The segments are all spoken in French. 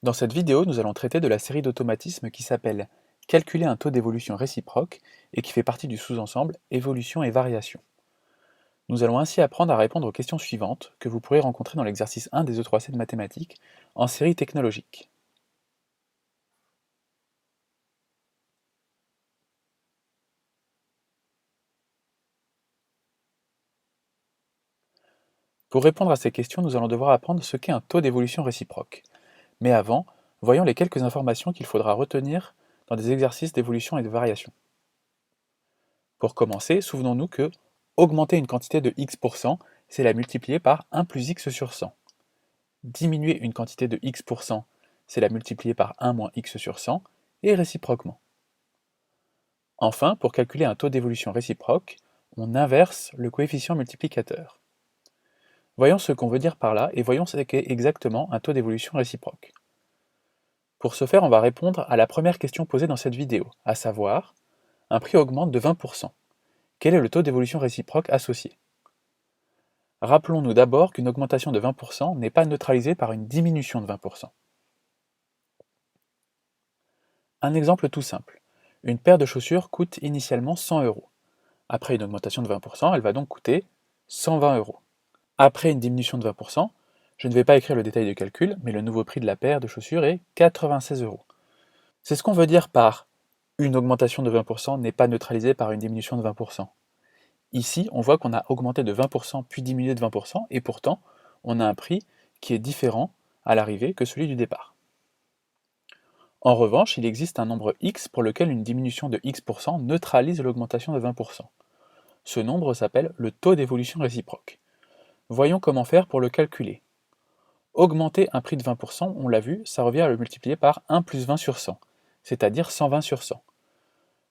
Dans cette vidéo, nous allons traiter de la série d'automatismes qui s'appelle Calculer un taux d'évolution réciproque et qui fait partie du sous-ensemble Évolution et variation. Nous allons ainsi apprendre à répondre aux questions suivantes que vous pourrez rencontrer dans l'exercice 1 des E3C de mathématiques en série technologique. Pour répondre à ces questions, nous allons devoir apprendre ce qu'est un taux d'évolution réciproque. Mais avant, voyons les quelques informations qu'il faudra retenir dans des exercices d'évolution et de variation. Pour commencer, souvenons-nous que augmenter une quantité de x%, c'est la multiplier par 1 plus x sur 100. Diminuer une quantité de x%, c'est la multiplier par 1 moins x sur 100, et réciproquement. Enfin, pour calculer un taux d'évolution réciproque, on inverse le coefficient multiplicateur. Voyons ce qu'on veut dire par là et voyons ce qu'est exactement un taux d'évolution réciproque. Pour ce faire, on va répondre à la première question posée dans cette vidéo, à savoir, un prix augmente de 20%. Quel est le taux d'évolution réciproque associé? Rappelons-nous d'abord qu'une augmentation de 20% n'est pas neutralisée par une diminution de 20%. Un exemple tout simple. Une paire de chaussures coûte initialement 100 euros. Après une augmentation de 20%, elle va donc coûter 120 euros. Après une diminution de 20%, je ne vais pas écrire le détail de calcul, mais le nouveau prix de la paire de chaussures est 96 euros. C'est ce qu'on veut dire par une augmentation de 20% n'est pas neutralisée par une diminution de 20%. Ici, on voit qu'on a augmenté de 20% puis diminué de 20%, et pourtant, on a un prix qui est différent à l'arrivée que celui du départ. En revanche, il existe un nombre x pour lequel une diminution de x% neutralise l'augmentation de 20%. Ce nombre s'appelle le taux d'évolution réciproque. Voyons comment faire pour le calculer. Augmenter un prix de 20%, on l'a vu, ça revient à le multiplier par 1 plus 20 sur 100, c'est-à-dire 120 sur 100.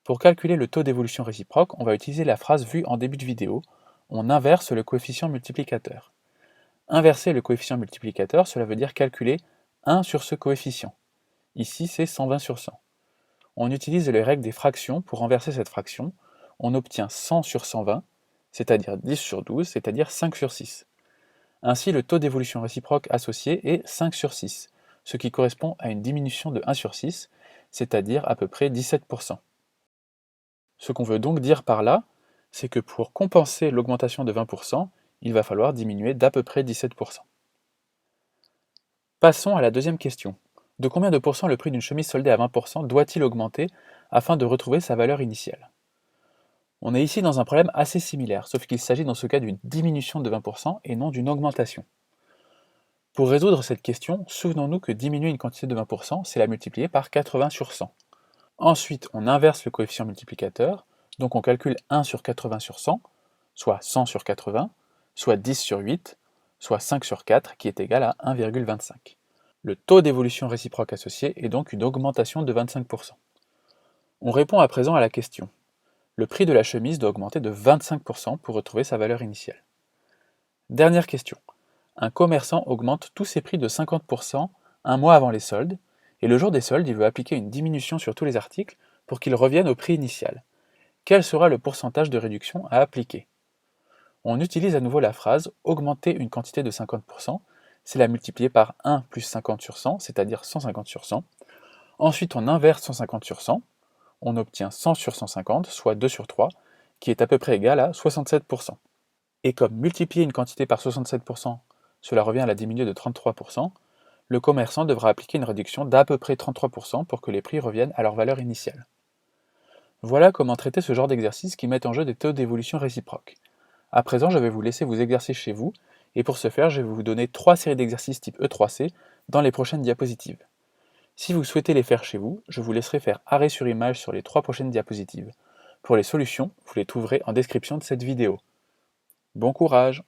Pour calculer le taux d'évolution réciproque, on va utiliser la phrase vue en début de vidéo, on inverse le coefficient multiplicateur. Inverser le coefficient multiplicateur, cela veut dire calculer 1 sur ce coefficient. Ici, c'est 120 sur 100. On utilise les règles des fractions pour renverser cette fraction. On obtient 100 sur 120, c'est-à-dire 10 sur 12, c'est-à-dire 5 sur 6. Ainsi, le taux d'évolution réciproque associé est 5 sur 6, ce qui correspond à une diminution de 1 sur 6, c'est-à-dire à peu près 17%. Ce qu'on veut donc dire par là, c'est que pour compenser l'augmentation de 20%, il va falloir diminuer d'à peu près 17%. Passons à la deuxième question. De combien de pourcents le prix d'une chemise soldée à 20% doit-il augmenter afin de retrouver sa valeur initiale? On est ici dans un problème assez similaire, sauf qu'il s'agit dans ce cas d'une diminution de 20% et non d'une augmentation. Pour résoudre cette question, souvenons-nous que diminuer une quantité de 20%, c'est la multiplier par 80 sur 100. Ensuite, on inverse le coefficient multiplicateur, donc on calcule 1 sur 80 sur 100, soit 100 sur 80, soit 10 sur 8, soit 5 sur 4, qui est égal à 1,25. Le taux d'évolution réciproque associé est donc une augmentation de 25%. On répond à présent à la question. Le prix de la chemise doit augmenter de 25% pour retrouver sa valeur initiale. Dernière question. Un commerçant augmente tous ses prix de 50% un mois avant les soldes, et le jour des soldes, il veut appliquer une diminution sur tous les articles pour qu'ils reviennent au prix initial. Quel sera le pourcentage de réduction à appliquer? On utilise à nouveau la phrase « augmenter une quantité de 50%», c'est la multiplier par 1 plus 50 sur 100, c'est-à-dire 150 sur 100. Ensuite, on inverse 150 sur 100, on obtient 100 sur 150, soit 2 sur 3, qui est à peu près égal à 67%. Et comme multiplier une quantité par 67%, cela revient à la diminuer de 33%, le commerçant devra appliquer une réduction d'à peu près 33% pour que les prix reviennent à leur valeur initiale. Voilà comment traiter ce genre d'exercice qui met en jeu des taux d'évolution réciproques. À présent, je vais vous laisser vous exercer chez vous, et pour ce faire, je vais vous donner 3 séries d'exercices type E3C dans les prochaines diapositives. Si vous souhaitez les faire chez vous, je vous laisserai faire arrêt sur image sur les 3 prochaines diapositives. Pour les solutions, vous les trouverez en description de cette vidéo. Bon courage!